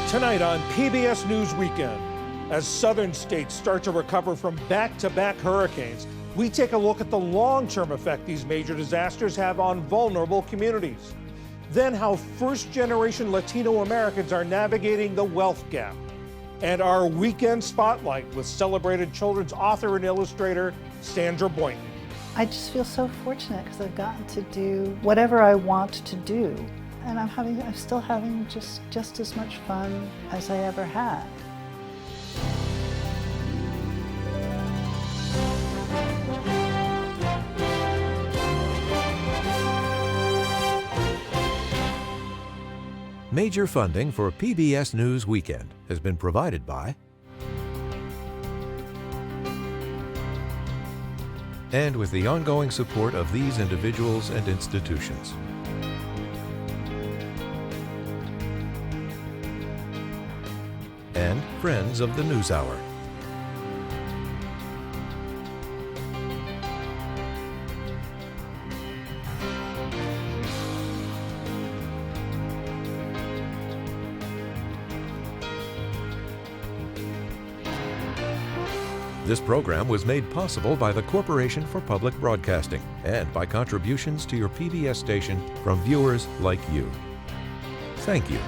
Tonight on PBS News Weekend, as southern states start to recover from back-to-back hurricanes, we take a look at the long-term effect these major disasters have on vulnerable communities. Then how first-generation Latino Americans are navigating the wealth gap. And our weekend spotlight with celebrated children's author and illustrator, Sandra Boynton. I just feel so fortunate because I've gotten to do whatever I want to do. And I'm still having just as much fun as I ever had. Major funding for PBS News Weekend has been provided by and with the ongoing support of these individuals and institutions. And friends of the NewsHour. This program was made possible by the Corporation for Public Broadcasting and by contributions to your PBS station from viewers like you. Thank you.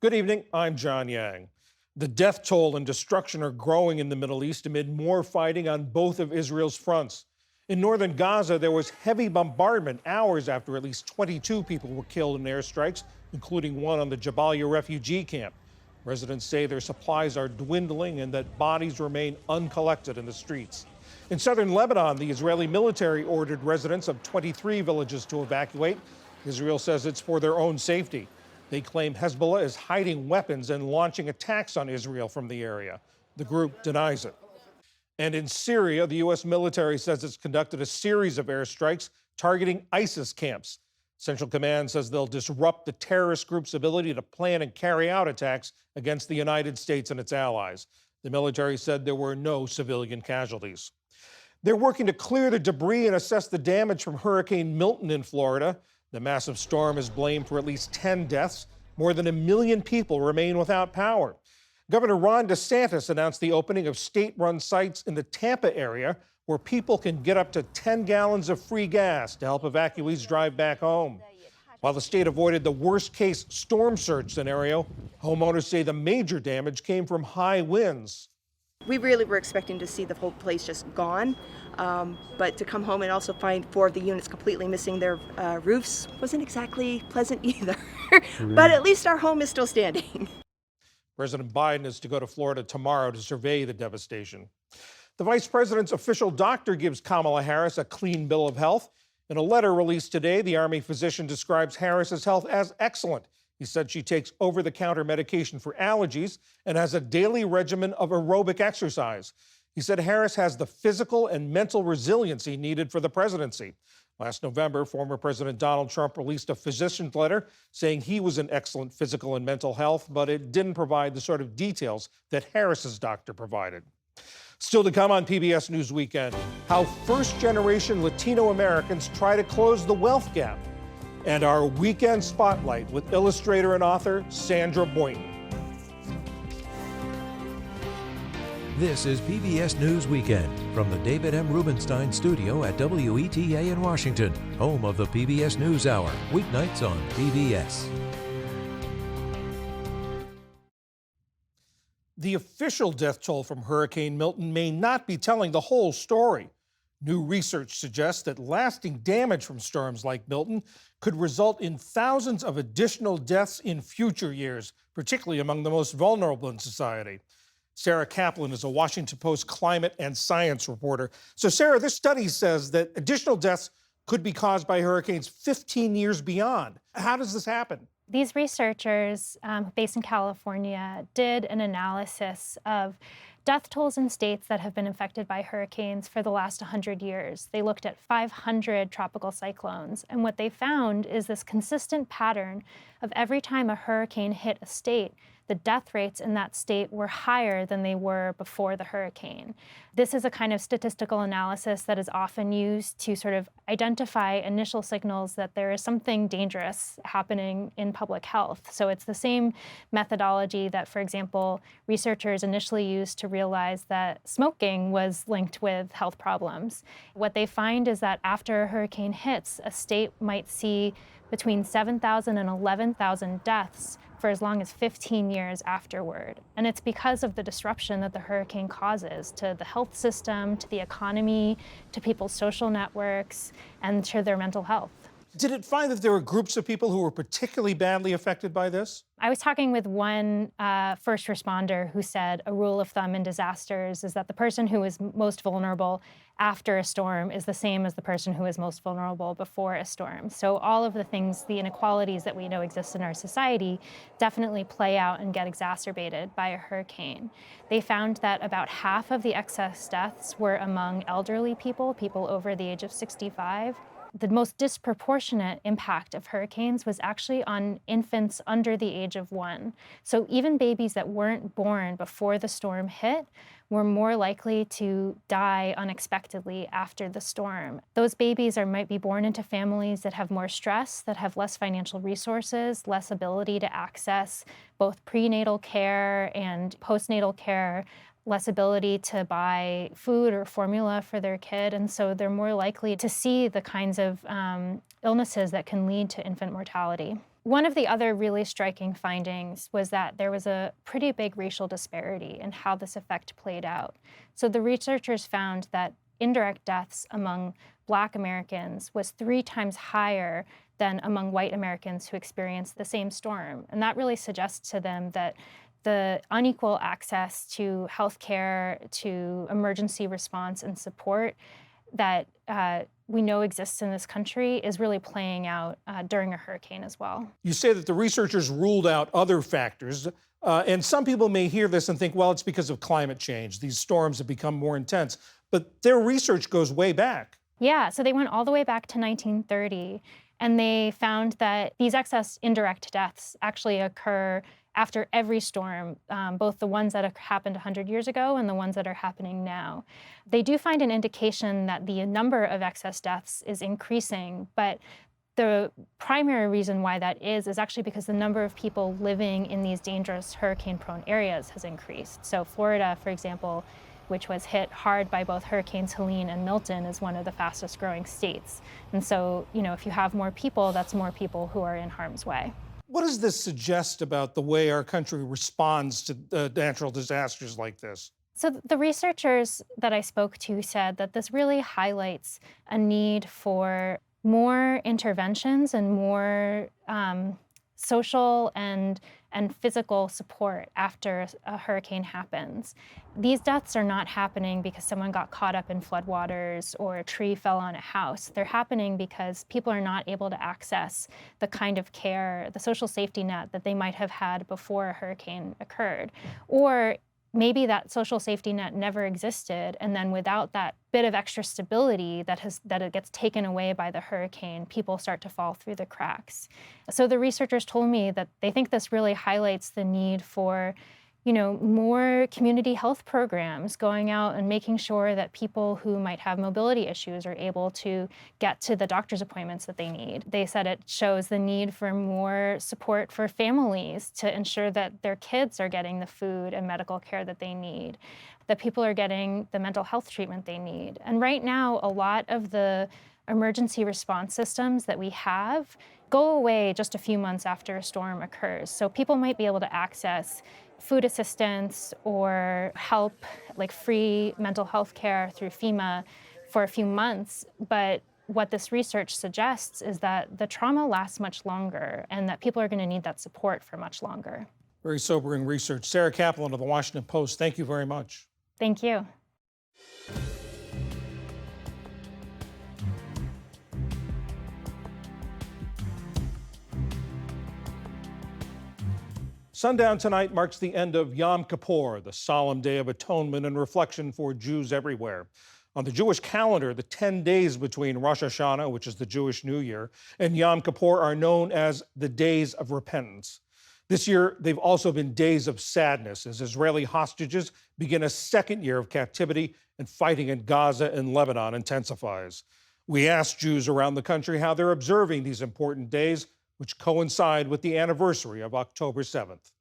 Good evening, I'm John Yang. The death toll and destruction are growing in the Middle East amid more fighting on both of Israel's fronts. In northern Gaza, there was heavy bombardment hours after at least 22 people were killed in airstrikes, including one on the Jabalia refugee camp. Residents say their supplies are dwindling and that bodies remain uncollected in the streets. In southern Lebanon, the Israeli military ordered residents of 23 villages to evacuate. Israel says it's for their own safety. They claim Hezbollah is hiding weapons and launching attacks on Israel from the area. The group denies it. And in Syria, the U.S. military says it's conducted a series of airstrikes targeting ISIS camps. Central Command says they'll disrupt the terrorist group's ability to plan and carry out attacks against the United States and its allies. The military said there were no civilian casualties. They're working to clear the debris and assess the damage from Hurricane Milton in Florida. The massive storm is blamed for at least 10 deaths. More than 1 million people remain without power. Governor Ron DeSantis announced the opening of state-run sites in the Tampa area where people can get up to 10 gallons of free gas to help evacuees drive back home. While the state avoided the worst-case storm surge scenario, homeowners say the major damage came from high winds. We really were expecting to see the whole place just gone, but to come home and also find 4 of the units completely missing their roofs wasn't exactly pleasant either. But at least our home is still standing. President Biden is to go to Florida tomorrow to survey the devastation. The vice president's official doctor gives Kamala Harris a clean bill of health. In a letter released today, the Army physician describes Harris's health as excellent. He said she takes over-the-counter medication for allergies and has a daily regimen of aerobic exercise. He said Harris has the physical and mental resiliency needed for the presidency. Last November, former President Donald Trump released a physician's letter saying he was in excellent physical and mental health, but it didn't provide the sort of details that Harris's doctor provided. Still to come on PBS News Weekend, how first-generation Latino Americans try to close the wealth gap. And our weekend spotlight with illustrator and author Sandra Boynton. This is PBS News Weekend from the David M. Rubenstein studio at WETA in Washington, home of the PBS NewsHour, weeknights on PBS. The official death toll from Hurricane Milton may not be telling the whole story. New research suggests that lasting damage from storms like Milton could result in thousands of additional deaths in future years, particularly among the most vulnerable in society. Sarah Kaplan is a Washington Post climate and science reporter. So, Sarah, this study says that additional deaths could be caused by hurricanes 15 years beyond. How does this happen? These researchers based in California did an analysis of death tolls in states that have been affected by hurricanes for the last 100 years. They looked at 500 tropical cyclones, and what they found is this consistent pattern of every time a hurricane hit a state, the death rates in that state were higher than they were before the hurricane. This is a kind of statistical analysis that is often used to sort of identify initial signals that there is something dangerous happening in public health. So it's the same methodology that, for example, researchers initially used to realize that smoking was linked with health problems. What they find is that after a hurricane hits, a state might see between 7,000 and 11,000 deaths for as long as 15 years afterward. And it's because of the disruption that the hurricane causes to the health system, to the economy, to people's social networks, and to their mental health. Did it find that there were groups of people who were particularly badly affected by this? I was talking with one first responder who said a rule of thumb in disasters is that the person who is most vulnerable after a storm is the same as the person who is most vulnerable before a storm. So all of the things, the inequalities that we know exist in our society definitely play out and get exacerbated by a hurricane. They found that about half of the excess deaths were among elderly people, people over the age of 65. The most disproportionate impact of hurricanes was actually on infants under the age of 1. So even babies that weren't born before the storm hit were more likely to die unexpectedly after the storm. Those babies might be born into families that have more stress, that have less financial resources, less ability to access both prenatal care and postnatal care, less ability to buy food or formula for their kid, and so they're more likely to see the kinds of illnesses that can lead to infant mortality. One of the other really striking findings was that there was a pretty big racial disparity in how this effect played out. So the researchers found that indirect deaths among Black Americans was 3 times higher than among white Americans who experienced the same storm. And that really suggests to them that the unequal access to healthcare, to emergency response and support that we know exists in this country is really playing out during a hurricane as well. You say that the researchers ruled out other factors, and some people may hear this and think, well, it's because of climate change. These storms have become more intense. But their research goes way back. Yeah, so they went all the way back to 1930, and they found that these excess indirect deaths actually occur after every storm, both the ones that have happened 100 years ago and the ones that are happening now. They do find an indication that the number of excess deaths is increasing, but the primary reason why that is actually because the number of people living in these dangerous hurricane-prone areas has increased. So Florida, for example, which was hit hard by both Hurricanes Helene and Milton, is one of the fastest growing states. And so, if you have more people, that's more people who are in harm's way. What does this suggest about the way our country responds to natural disasters like this? So the researchers that I spoke to said that this really highlights a need for more interventions and more social and physical support after a hurricane happens. These deaths are not happening because someone got caught up in floodwaters or a tree fell on a house. They're happening because people are not able to access the kind of care, the social safety net that they might have had before a hurricane occurred. Or maybe that social safety net never existed, and then without that bit of extra stability that it gets taken away by the hurricane, people start to fall through the cracks. So the researchers told me that they think this really highlights the need for more community health programs going out and making sure that people who might have mobility issues are able to get to the doctor's appointments that they need. They said it shows the need for more support for families to ensure that their kids are getting the food and medical care that they need, that people are getting the mental health treatment they need. And right now, a lot of the emergency response systems that we have go away just a few months after a storm occurs. So people might be able to access food assistance or help, like free mental health care through FEMA for a few months. But what this research suggests is that the trauma lasts much longer and that people are going to need that support for much longer. Very sobering research. Sarah Kaplan of the Washington Post, thank you very much. Thank you. Sundown tonight marks the end of Yom Kippur, the solemn day of atonement and reflection for Jews everywhere. On the Jewish calendar, the 10 days between Rosh Hashanah, which is the Jewish New Year, and Yom Kippur are known as the Days of Repentance. This year, they've also been days of sadness as Israeli hostages begin a second year of captivity and fighting in Gaza and Lebanon intensifies. We asked Jews around the country how they're observing these important days, which coincide with the anniversary of October 7th.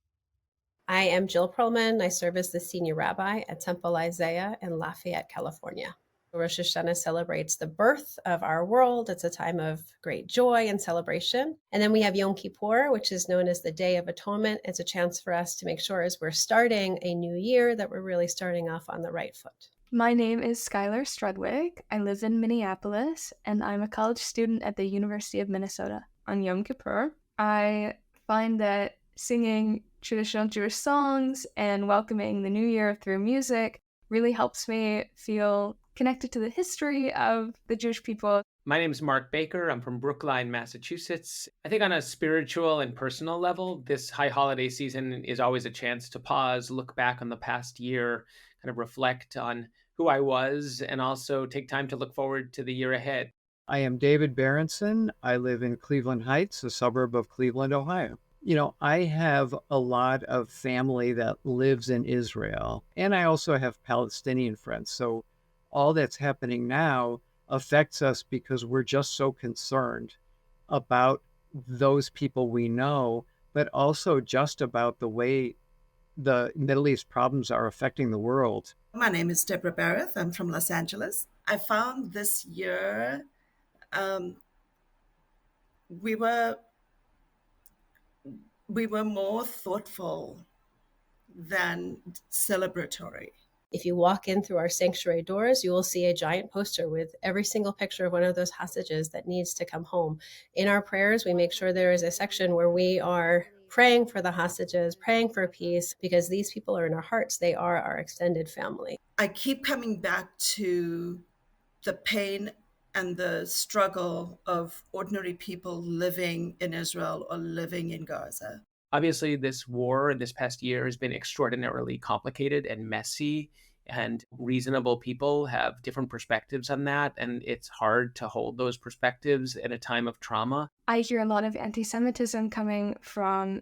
I am Jill Perlman. I serve as the senior rabbi at Temple Isaiah in Lafayette, California. Rosh Hashanah celebrates the birth of our world. It's a time of great joy and celebration. And then we have Yom Kippur, which is known as the Day of Atonement. It's a chance for us to make sure as we're starting a new year that we're really starting off on the right foot. My name is Skylar Strudwick. I live in Minneapolis, and I'm a college student at the University of Minnesota. On Yom Kippur, I find that singing traditional Jewish songs and welcoming the new year through music really helps me feel connected to the history of the Jewish people. My name is Mark Baker. I'm from Brookline, Massachusetts. I think on a spiritual and personal level, this high holiday season is always a chance to pause, look back on the past year, kind of reflect on who I was, and also take time to look forward to the year ahead. I am David Berenson. I live in Cleveland Heights, a suburb of Cleveland, Ohio. I have a lot of family that lives in Israel, and I also have Palestinian friends. So all that's happening now affects us because we're just so concerned about those people we know, but also just about the way the Middle East problems are affecting the world. My name is Deborah Barrett. I'm from Los Angeles. I found this year we were more thoughtful than celebratory. If you walk in through our sanctuary doors, you will see a giant poster with every single picture of one of those hostages that needs to come home. In our prayers, we make sure there is a section where we are praying for the hostages, praying for peace, because these people are in our hearts. They are our extended family. I keep coming back to the pain and the struggle of ordinary people living in Israel or living in Gaza. Obviously, this war this past year has been extraordinarily complicated and messy, and reasonable people have different perspectives on that, and it's hard to hold those perspectives in a time of trauma. I hear a lot of anti-Semitism coming from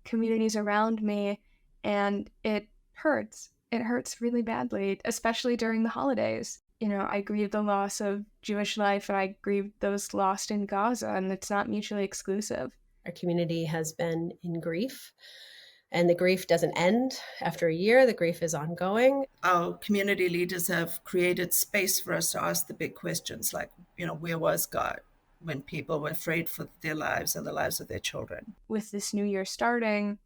communities around me, and it hurts. It hurts really badly, especially during the holidays. I grieve the loss of Jewish life, and I grieve those lost in Gaza, and it's not mutually exclusive. Our community has been in grief, and the grief doesn't end after a year. The grief is ongoing. Our community leaders have created space for us to ask the big questions like, where was God when people were afraid for their lives and the lives of their children? With this new year starting,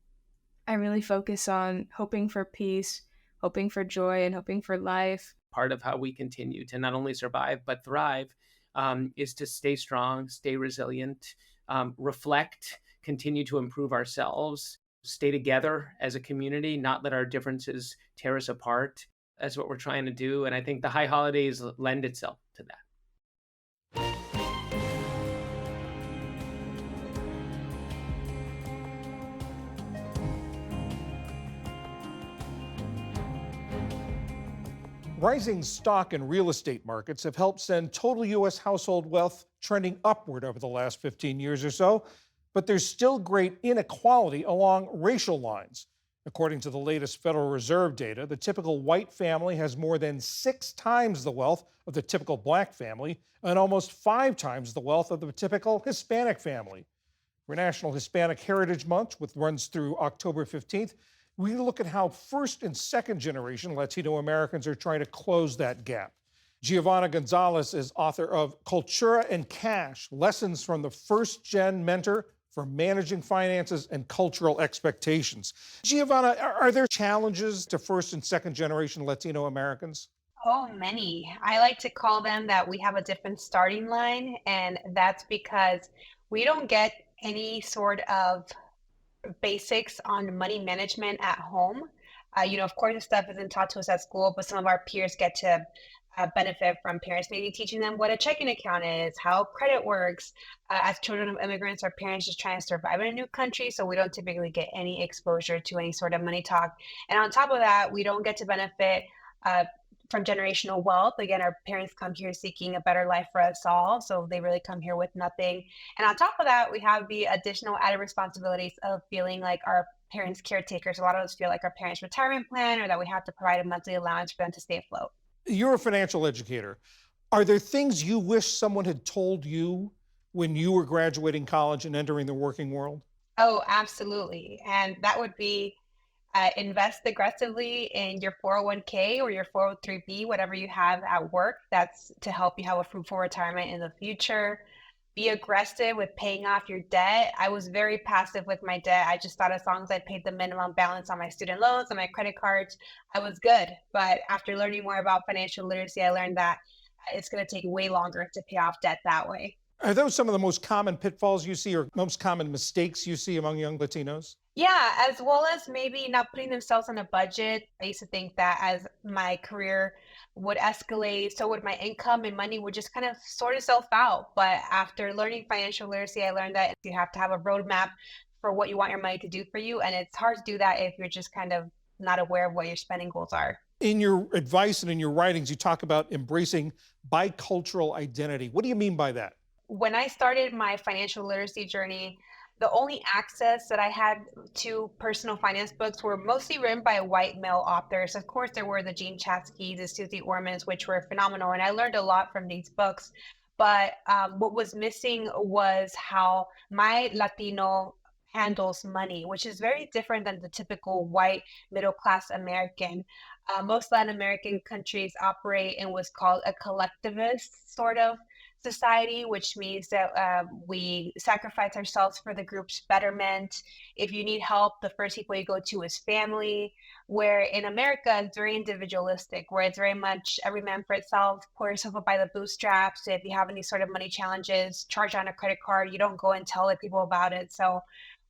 I really focus on hoping for peace, hoping for joy, and hoping for life. Part of how we continue to not only survive, but thrive is to stay strong, stay resilient, reflect, continue to improve ourselves, stay together as a community, not let our differences tear us apart. That's what we're trying to do. And I think the high holidays lend itself to that. Rising stock and real estate markets have helped send total U.S. household wealth trending upward over the last 15 years or so, but there's still great inequality along racial lines. According to the latest Federal Reserve data, the typical white family has more than 6 times the wealth of the typical black family and almost 5 times the wealth of the typical Hispanic family. For National Hispanic Heritage Month, which runs through October 15th, we look at how first and second generation Latino Americans are trying to close that gap. Giovanna Gonzalez is author of Cultura and Cash, Lessons from the First Gen Mentor for Managing Finances and Cultural Expectations. Giovanna, are there challenges to first and second generation Latino Americans? Oh, many. I like to call them that we have a different starting line, and that's because we don't get any sort of basics on money management at home. Of course, this stuff isn't taught to us at school, but some of our peers get to benefit from parents maybe teaching them what a checking account is, how credit works. As children of immigrants, our parents just trying to survive in a new country, so we don't typically get any exposure to any sort of money talk. And on top of that, we don't get to benefit from generational wealth. Again, our parents come here seeking a better life for us all, so they really come here with nothing. And on top of that, we have the additional added responsibilities of feeling like our parents' caretakers. A lot of us feel like our parents' retirement plan, or that we have to provide a monthly allowance for them to stay afloat. You're a financial educator. Are there things you wish someone had told you when you were graduating college and entering the working world? Oh, absolutely. And that would be invest aggressively in your 401k or your 403b, whatever you have at work. That's to help you have a fruitful retirement in the future. Be aggressive with paying off your debt. I was very passive with my debt. I just thought as long as I paid the minimum balance on my student loans and my credit cards, I was good. But after learning more about financial literacy, I learned that it's going to take way longer to pay off debt that way. Are those some of the most common pitfalls you see or most common mistakes you see among young Latinos? Yeah, as well as maybe not putting themselves on a budget. I used to think that as my career would escalate, so would my income and money would just kind of sort itself out. But after learning financial literacy, I learned that you have to have a roadmap for what you want your money to do for you. And it's hard to do that if you're just kind of not aware of what your spending goals are. In your advice and in your writings, you talk about embracing bicultural identity. What do you mean by that? When I started my financial literacy journey, the only access that I had to personal finance books were mostly written by white male authors. Of course, there were the Jean Chatzky, the Susie Ormans, which were phenomenal, and I learned a lot from these books. But what was missing was how my Latino handles money, which is very different than the typical white middle-class American. Most Latin American countries operate in what's called a collectivist sort of society, which means that we sacrifice ourselves for the group's betterment. If you need help, the first people you go to is family. Where in America, it's very individualistic, where it's very much every man for itself, pull yourself up by the bootstraps. If you have any sort of money challenges, charge on a credit card. You don't go and tell people about it. So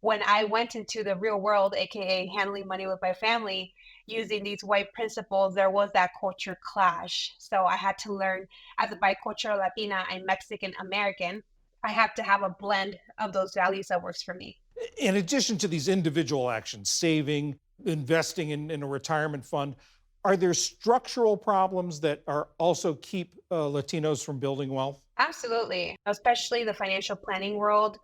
when I went into the real world, aka handling money with my family, using these white principles, there was that culture clash. So I had to learn, as a bicultural Latina and Mexican American, I have to have a blend of those values that works for me. In addition to these individual actions, saving, investing in a retirement fund, are there structural problems that are also keep Latinos from building wealth? Absolutely, especially the financial planning world.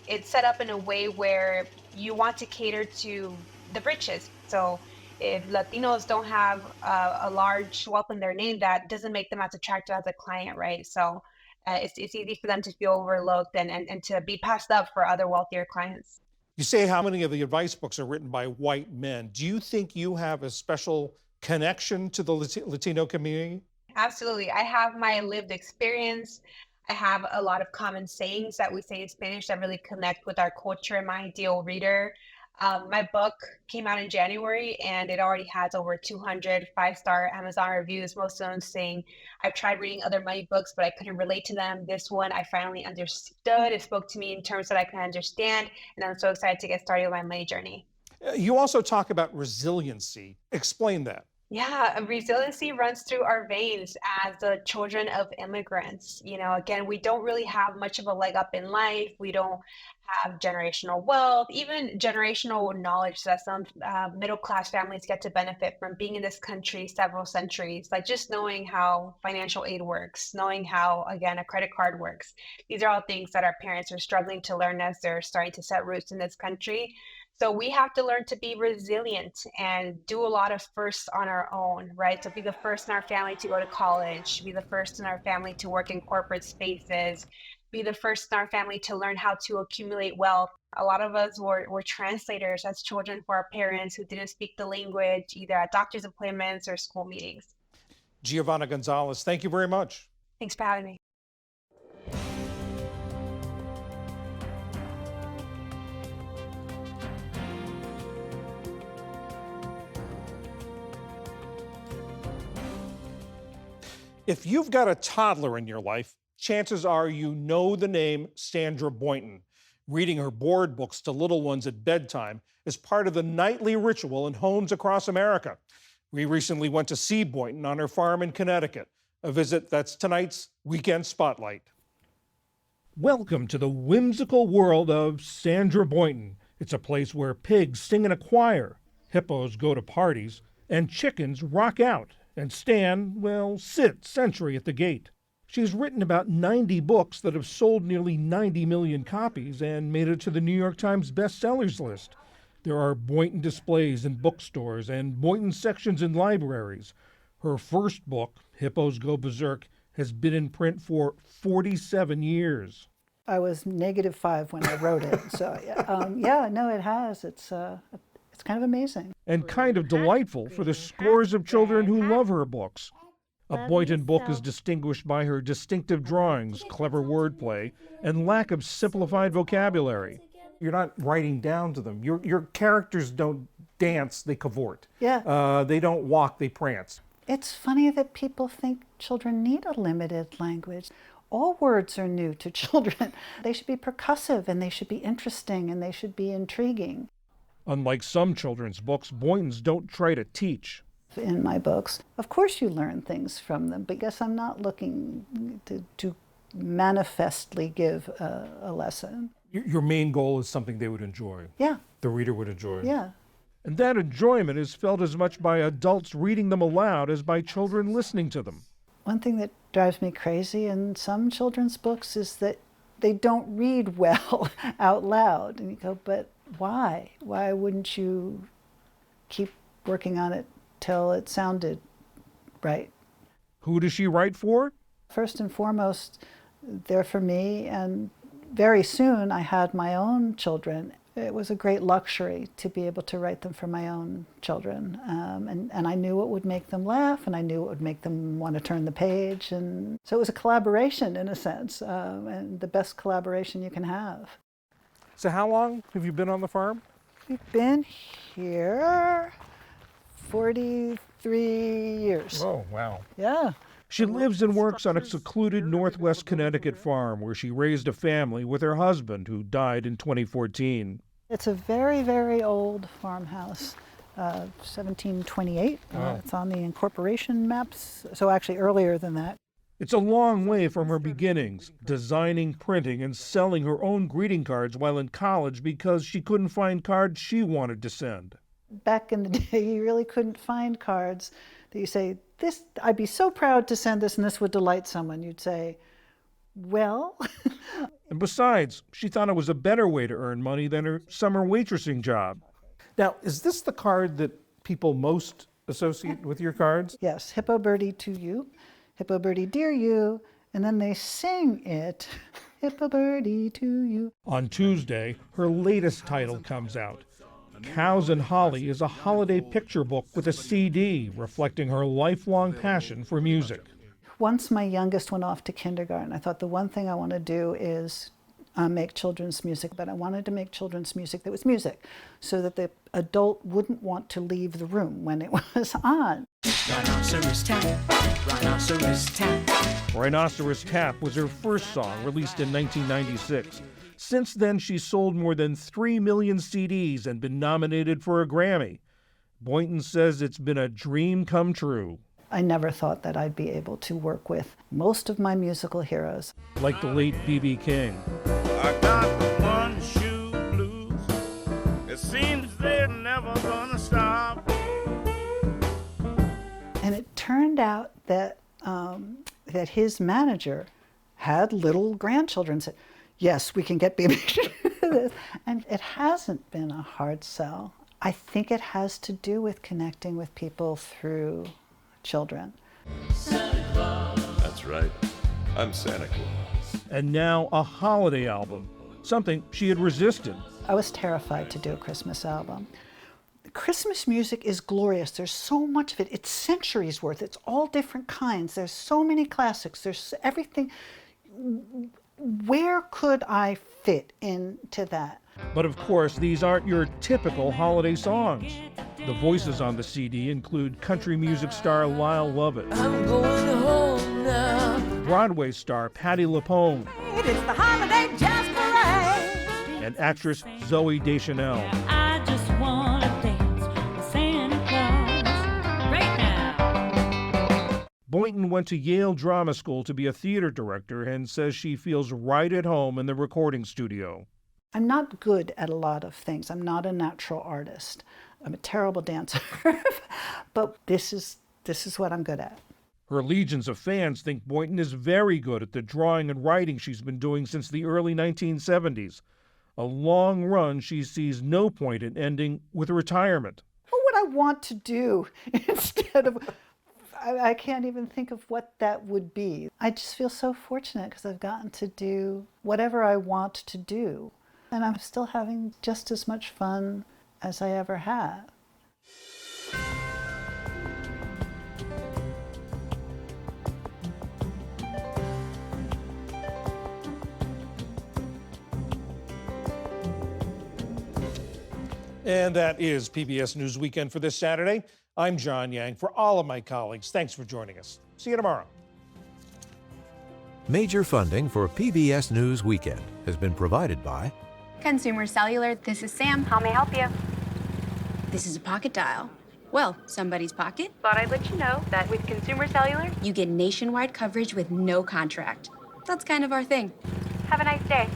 It's set up in a way where you want to cater to the richest. So if Latinos don't have a large wealth in their name, that doesn't make them as attractive as a client, right? So it's easy for them to feel overlooked and to be passed up for other wealthier clients. You say how many of the advice books are written by white men. Do you think you have a special connection to the Latino community? Absolutely. I have my lived experience. I have a lot of common sayings that we say in Spanish that really connect with our culture and my ideal reader. My book came out in January and it already has over 200 5-star Amazon reviews, most of them saying, I've tried reading other money books, but I couldn't relate to them. This one I finally understood. It spoke to me in terms that I can understand, and I'm so excited to get started with my money journey. You also talk about resiliency. Explain that. Yeah, resiliency runs through our veins as the children of immigrants. You know, again, we don't really have much of a leg up in life. We don't have generational wealth, even generational knowledge that some middle-class families get to benefit from being in this country several centuries. Like just knowing how financial aid works, knowing how, again, a credit card works. These are all things that our parents are struggling to learn as they're starting to set roots in this country. So we have to learn to be resilient and do a lot of firsts on our own, right? So be the first in our family to go to college, be the first in our family to work in corporate spaces, be the first in our family to learn how to accumulate wealth. A lot of us were translators as children for our parents who didn't speak the language, either at doctor's appointments or school meetings. Giovanna Gonzalez, thank you very much. Thanks for having me. If you've got a toddler in your life, chances are you know the name Sandra Boynton. Reading her board books to little ones at bedtime is part of the nightly ritual in homes across America. We recently went to see Boynton on her farm in Connecticut, a visit that's tonight's Weekend Spotlight. Welcome to the whimsical world of Sandra Boynton. It's a place where pigs sing in a choir, hippos go to parties, and chickens rock out And Stan, well, sits sentry at the gate. She's written about 90 books that have sold nearly 90 million copies and made it to the New York Times bestsellers list. There are Boynton displays in bookstores and Boynton sections in libraries. Her first book, Hippos Go Berserk, has been in print for 47 years. I was -5 when I wrote it, so yeah, no, it has. It's kind of amazing. And kind of delightful for the scores of children who love her books. A Boynton book is distinguished by her distinctive drawings, clever wordplay, and lack of simplified vocabulary. You're not writing down to them. Your characters don't dance, they cavort. Yeah. They don't walk, they prance. It's funny that people think children need a limited language. All words are new to children. They should be percussive, and they should be interesting, and they should be intriguing. Unlike some children's books, Boyntons don't try to teach. In my books, of course you learn things from them, but yes, I'm not looking to manifestly give a lesson. Your main goal is something they would enjoy. Yeah. The reader would enjoy. Yeah. And that enjoyment is felt as much by adults reading them aloud as by children listening to them. One thing that drives me crazy in some children's books is that they don't read well out loud. And you go, but why? Why wouldn't you keep working on it till it sounded right? Who does she write for? First and foremost, they're for me, and very soon I had my own children. It was a great luxury to be able to write them for my own children. And I knew it would make them laugh, and I knew it would make them want to turn the page. And so it was a collaboration in a sense, and the best collaboration you can have. So how long have you been on the farm? We've been here 43 years. Oh, wow. Yeah. She lives and works on a secluded Northwest Connecticut farm where she raised a family with her husband, who died in 2014. It's a very, very old farmhouse, 1728. Wow. It's on the incorporation maps, so actually earlier than that. It's a long way from her beginnings, designing, printing, and selling her own greeting cards while in college because she couldn't find cards she wanted to send. Back in the day, you really couldn't find cards that you say, "This, I'd be so proud to send this and this would delight someone." You'd say, well. And besides, she thought it was a better way to earn money than her summer waitressing job. Now, is this the card that people most associate with your cards? Yes, Hippo Birdie to you, Hippo Birdie dear you, and then they sing it, Hippo Birdie to you. On Tuesday, her latest title comes out. Cows and Holly is a holiday picture book with a CD reflecting her lifelong passion for music. Once my youngest went off to kindergarten, I thought the one thing I want to do is make children's music, but I wanted to make children's music that was music so that the adult wouldn't want to leave the room when it was on. Rhinoceros Tap, Rhinoceros Tap. Rhinoceros Tap was her first song, released in 1996. Since then, she's sold more than 3 million CDs and been nominated for a Grammy. Boynton says it's been a dream come true. I never thought that I'd be able to work with most of my musical heroes. Like the late B.B. King. I got the one shoe blues. It seems they're never gonna stop. And it turned out that that his manager had little grandchildren. Said, yes, we can get B.B. to do this. And it hasn't been a hard sell. I think it has to do with connecting with people through children. Santa Claus. That's right. I'm Santa Claus. And now a holiday album, something she had resisted. I was terrified to do a Christmas album. Christmas music is glorious. There's so much of it. It's centuries worth. It's all different kinds. There's so many classics. There's everything. Where could I fit into that? But of course, these aren't your typical holiday songs. The voices on the CD include country music star Lyle Lovett, I'm going home now. Broadway star Patti LuPone, It's the holiday jazz parade. and actress Zooey Deschanel. I just want to dance with Santa Claus right now. Boynton went to Yale Drama School to be a theater director and says she feels right at home in the recording studio. I'm not good at a lot of things. I'm not a natural artist. I'm a terrible dancer. But this is this is what I'm good at. Her legions of fans think Boynton is very good at the drawing and writing she's been doing since the early 1970s. A long run she sees no point in ending with retirement. What would I want to do instead of... I can't even think of what that would be. I just feel so fortunate because I've gotten to do whatever I want to do. And I'm still having just as much fun as I ever have. And that is PBS News Weekend for this Saturday. I'm John Yang. For all of my colleagues, thanks for joining us. See you tomorrow. Major funding for PBS News Weekend has been provided by Consumer Cellular. This is Sam. How may I help you? This is a pocket dial. Well, somebody's pocket. Thought I'd let you know that with Consumer Cellular, You get nationwide coverage with no contract. That's kind of our thing. have a nice day.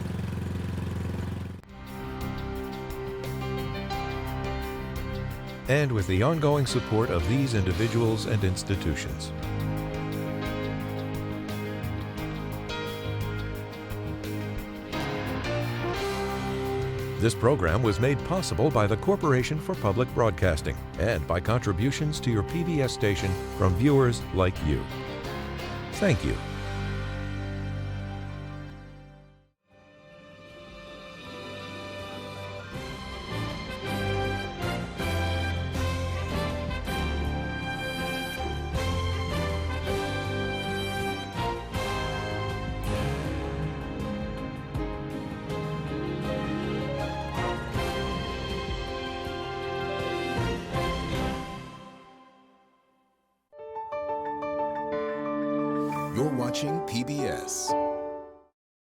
and with the ongoing support of these individuals and institutions. This program was made possible by the Corporation for Public Broadcasting and by contributions to your PBS station from viewers like you. Thank you. You're watching PBS.